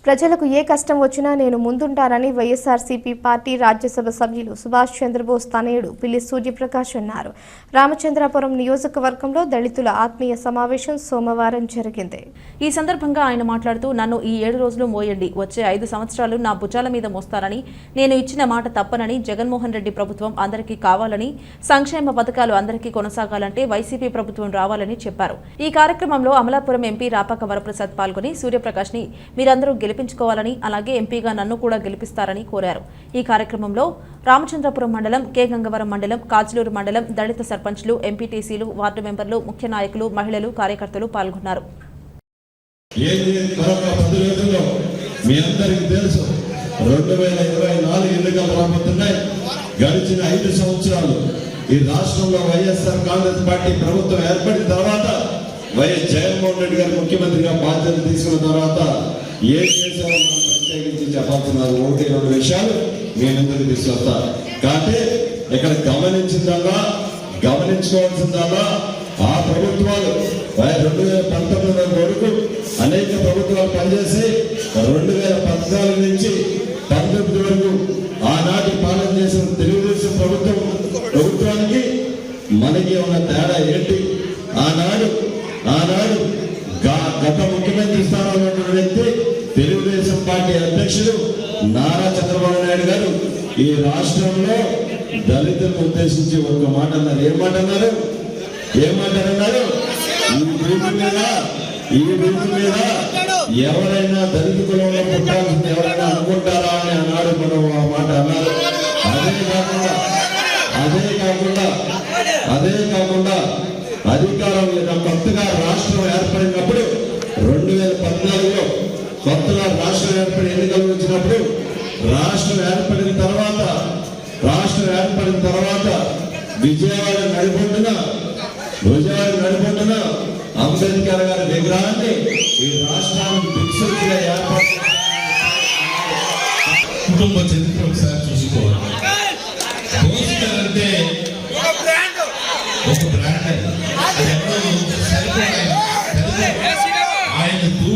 ప్రజలకు ఏ కష్టం వచ్చినా నేను ముందుంటానని వైఎస్ఆర్సీపీ పార్టీ రాజ్యసభ సభ్యులు సుభాష్ చంద్రబోస్ తనయుడు పిల్లి సూర్యప్రకాష్ అన్నారు. రామచంద్రాపురం నియోజకవర్గంలో దళితుల ఆత్మీయ సమావేశం సోమవారం జరిగింది. ఈ సందర్భంగా ఆయన మాట్లాడుతూ, నన్ను ఈ 7 రోజులు మోయండి, వచ్చే 5 సంవత్సరాలు నా భుజాల మీద మోస్తారని, నేను ఇచ్చిన మాట తప్పనని, జగన్మోహన్ రెడ్డి ప్రభుత్వం అందరికీ కావాలని, సంక్షేమ పథకాలు అందరికీ కొనసాగాలంటే వైసీపీ ప్రభుత్వం రావాలని చెప్పారు. ఈ కార్యక్రమంలో అమలాపురం ఎంపీ రాపాక వరప్రసాద్ పాల్గొని సూర్యప్రకాష్ ని మీరందరూ గెలిపించుకోవాలని, అలాగే ఎంపీగా నన్ను కూడా గెలిపిస్తారని కోరారు. ఈ కార్యక్రమంలో రామచంద్రపురం మండలం, కె గంగవరం మండలం, కాజలూరు మండలం దళిత సర్పంచ్లు, ఎంపీటీసీలు, వార్డు మెంబర్లు, ముఖ్య నాయకులు, మహిళలు, కార్యకర్తలు పాల్గొన్నారు. గడిచిన 5 సంవత్సరాలు ఈ రాష్ట్రంలో వైఎస్ఆర్ కాంగ్రెస్ పార్టీ ప్రభుత్వం ఏర్పడిన తర్వాత వైఎస్ జగన్మోహన్ రెడ్డి గారు ముఖ్యమంత్రిగా బాధ్యతలు తీసుకున్న తర్వాత ఏం చేశారో మనం ప్రత్యేకించి చెప్పాల్సిన 1-2 విషయాలు మీ ముందుకు తీసుకొస్తారు. కాబట్టి ఇక్కడ గమనించుకోవాల్సిందల్లా ఆ ప్రభుత్వాలు 2019 వరకు అనేక ప్రభుత్వాలు పనిచేసి 2014 నుంచి 19 వరకు ఆనాటి పాలన చేసిన తెలుగుదేశం ప్రభుత్వానికి మనకి ఉన్న తేడా ఏంటి? ఆనాడు గత ముఖ్యమంత్రి స్థానంలో ఉన్న వ్యక్తి తెలుగుదేశం పార్టీ అధ్యక్షుడు నారా చంద్రబాబు నాయుడు గారు ఈ రాష్ట్రంలో దళితులను ఉద్దేశించి ఒక మాట అన్నారు. ఏం మాట అన్నారు? ఈ భూమి మీద ఎవరైనా దళిత కులంలో పుట్టాల్సింది ఎవరైనా అనుకుంటారా అని అన్నాడు. మనం ఆ మాట అన్నారు. అదే కాకుండా అధికారం లేదా కొత్తగా రాష్ట్రం ఏర్పడినప్పుడు 2014లో కొత్తగా రాష్ట్రం ఏర్పడి ఎన్నికలు వచ్చినప్పుడు రాష్ట్రం ఏర్పడిన తర్వాత విజయవాడ నడిపొడ్డున అంబేద్కర్ గారి విగ్రహాన్ని ఈ రాష్ట్రానికి దిక్సూచిగా ఏర్పాటు కుటుంబ చరిత్ర ఒకసారి చూసుకోవాలి. అంటే ఒక బ్రాండ్ ఆయనకు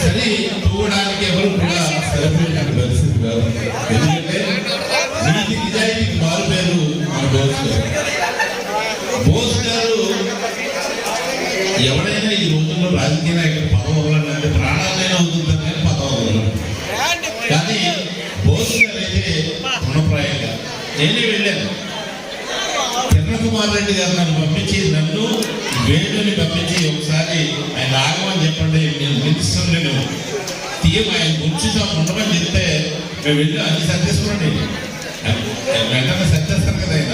సరి తూగడానికి ఎవరు కూడా సెలబ్రేట్ అనే పరిస్థితి కాదు. ఎందుకంటే నీతి నిజాయితీకి మారు పేరు మన బోస్ గారు. ఎవరైనా ఈ రోజుల్లో రాజకీయ నాయకులు పదవి వదలంటే ప్రాణాలైనా అవుతుందని పదవి వదలను. కానీ బోస్ గారు అయితే రుణప్రాయంగా నేనే వెళ్ళాను. కుమార్ రెడ్డి గారు నన్ను వేణుని పంపించి ఒకసారి ఆయన ఆగమని చెప్పండి, నేను మినిస్టర్ నేను ఆయన ఉంచుతా ఉండమని చెప్తే మేము వెళ్ళి అన్ని సర్దేసుకోండి, వెంటనే సర్దేస్తారు కదా. ఆయన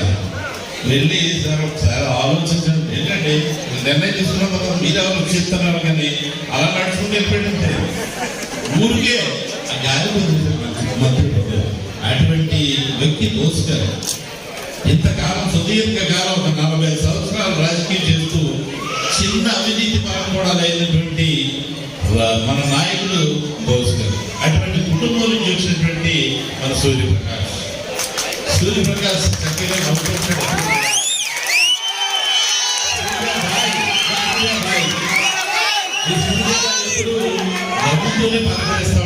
వెళ్ళి సార్ ఒకసారి ఆలోచించండి, ఏంటంటే నిర్ణయం తీసుకున్నాం కదా, మీరు ఎవరు చెప్తున్నారు కానీ అలా నడుచుకుంటూ వెళ్ళిపోయింటే ఊరికే గాలి మంత్రి అటువంటి వ్యక్తి దోసుగారు. ఇంతకాలం సుదీర్ఘకాలం ఒక 40 సంవత్సరాలు రాజకీయం చేస్తూ చిన్న అవినీతి పరం కూడా లేనటువంటి మన నాయకుడు బోస్ గారు. అటువంటి కుటుంబం నుంచి వచ్చినటువంటి మన సూర్యప్రకాష్ చక్కగా నవ్వుతూనే పలకరిస్తా